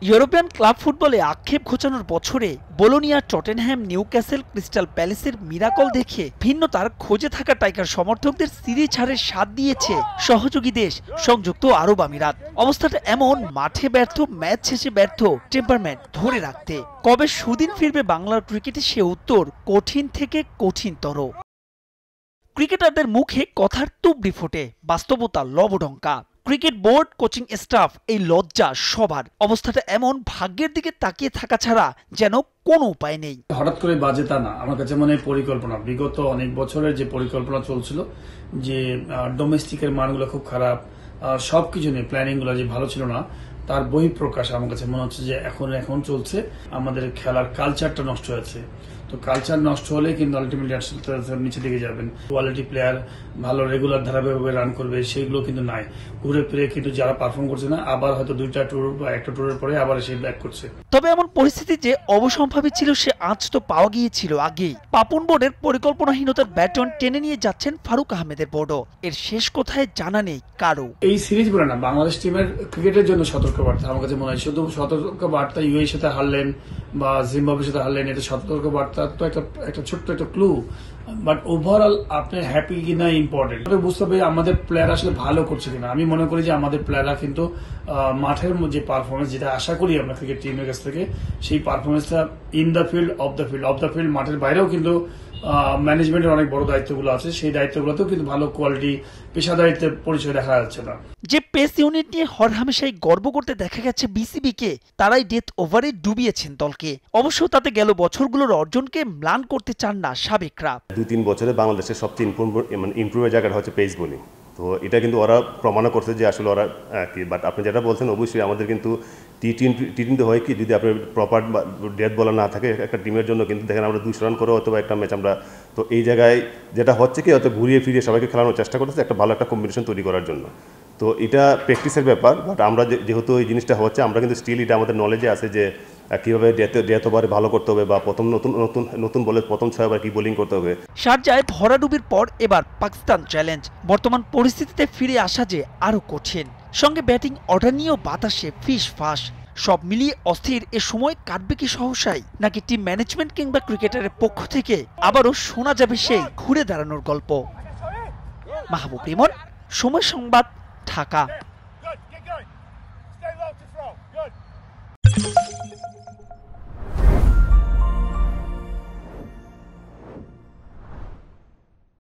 European club ফুটবলে আক্ষেপ ঘোচানোর বছরে বোলোনিয়া, টটেনহ্যাম, নিউক্যাসল, ক্রিস্টাল প্যালেসের মিরাকল দেখে ভিন্নতার খোঁজে থাকা টাইগার সমর্থকদের সিরিজ হারের স্বাদ দিয়েছে সহযোগী দেশ সংযুক্ত আরব আমিরাত। অবস্থাটা এমন, মাঠে ব্যর্থ, ম্যাচ শেষে ব্যর্থ, টেম্পারমেন্ট ধরে রাখতে। কবে সুদিন ফিরবে বাংলার ক্রিকেটে, সে উত্তর কঠিন থেকে কঠিনতর। ক্রিকেটারদের মুখে কথার তুবড়ি ফোটে, বাস্তবতা লবডঙ্কা। ক্রিকেট বোর্ড, কোচিং স্টাফ, এই লজ্জা সবার। অবস্থাটা এমন, ভাগ্যের দিকে তাকিয়ে থাকা ছাড়া যেন কোনো উপায় নেই। হঠাৎ করে বাজে তা না, আমার কাছে মনে হয় পরিকল্পনা, বিগত অনেক বছরের যে পরিকল্পনা চলছিল, যে ডোমেস্টিকের মানগুলো খুব খারাপ, সবকিছু নিয়ে প্ল্যানিং গুলো যে ভালো ছিল না, তার বহিঃপ্রকাশ আমার কাছে মনে হচ্ছে যে এখন চলছে। আমাদের খেলার কালচারটা নষ্ট হয়েছে। তো কালচার নষ্ট হলে কিন্তু আলটিমেটলি নিচে দিকে যাবেন। কোয়ালিটি প্লেয়ার ভালো রেগুলার ধারাবাহিকভাবে রান করবে, সেগুলো কিন্তু নাই। ঘুরে ফিরে কিন্তু যারা পারফর্ম করছে না, আবার হয়তো 2টা ট্যুর বা 1টা ট্যুরের পরে আবার এসে ব্যাক করছে। তবে এমন পরিস্থিতি যে অবসম্ভাবী ছিল, সে আজ তো পাওয়া গিয়েছিল আগেই। পাপন বোর্ডের পরিকল্পনাহীনতার ব্যাটন টেনে নিয়ে যাচ্ছেন ফারুক আহমেদের বোর্ডও। এর শেষ কোথায় জানা নেই কারো। এই সিরিজ বলে না, বাংলাদেশ টিমের ক্রিকেটের জন্য সতর্কবার্তা আমার কাছে মনে হয়। শুধু সতর্কবার্তা ইউএর সাথে হারলেন বা জিম্বাবুয়ের সাথে হারলেন, এটা সতর্কবার্তা তো একটা ছোট্ট একটা ক্লু। বাট ওভারঅল আপনি হ্যাপি কিনা ইম্পর্টেন্ট। তবে বুঝতে হবে আমাদের প্লেয়ার আসলে ভালো করছে কিনা। আমি মনে করি যে আমাদের প্লেয়াররা কিন্তু মাঠের যে পারফরমেন্স, যেটা আশা করি আমরা ক্রিকেট টিমের কাছ থেকে, সেই পারফরমেন্সটা in the field, of the field, মাঠের বাইরেও কিন্তু ম্যানেজমেন্টের অনেক বড় দায়িত্বগুলো আছে। সেই দায়িত্বগুলোতেও কিন্তু ভালো কোয়ালিটি পেশাদারিত্বের পরিচয় দেখা যাচ্ছে না। যে পেস ইউনিট নিয়ে হরহামেশাই গর্ব করতে দেখা গেছে বিসিবিকে, তারাই ডেথ ওভারে ডুবিয়েছেন দলকে। অবশ্য তাতে গেল বছরগুলোর অর্জনকে ম্লান করতে চান না সাবেকরা। 2-3 বছরে বাংলাদেশের সবচেয়ে ইমপ্রুভের জায়গাটা হচ্ছে পেস বোলিং। তো এটা কিন্তু ওরা প্রমাণও করছে যে আসলে ওরা কি। বাট আপনি যেটা বলছেন, অবশ্যই আমাদের কিন্তু টি-টোয়েন্টি হয় কি, যদি আপনার প্রপার ডেথ বলার না থাকে একটা টিমের জন্য, কিন্তু দেখেন আমরা 200 রান করে অথবা একটা ম্যাচ আমরা, তো এই জায়গায় যেটা হচ্ছে কি, হয়তো ঘুরিয়ে ফিরিয়ে সবাইকে খেলানোর চেষ্টা করতেছে একটা ভালো একটা কম্বিনেশন তৈরি করার জন্য। তো এটা প্র্যাকটিসের ব্যাপার। বাট আমরা যেহেতু এই জিনিসটা হচ্ছে, আমরা কিন্তু স্টিল এটা আমাদের নলেজে আছে যে কীভাবে ডেথ ওভারে ভালো করতে হবে, বা প্রথম নতুন বলে প্রথম 6 ওভার কি বোলিং করতে হবে। শারজায় ভরাডুবির পর এবার পাকিস্তান চ্যালেঞ্জ। বর্তমান পরিস্থিতিতে ফিরে আসা যে আরো কঠিন। সঙ্গে ব্যাটিং অর্ডার নিয়েও বাতাসে ফিস ফাঁস। সব মিলিয়ে অস্থির। এ সময় কাটবে কি সহসাই, নাকি টিম ম্যানেজমেন্ট কিংবা ক্রিকেটারের পক্ষ থেকে আবারও শোনা যাবে সেই ঘুরে দাঁড়ানোর গল্প? মাহবুব রিমন, সময় সংবাদ, ঢাকা।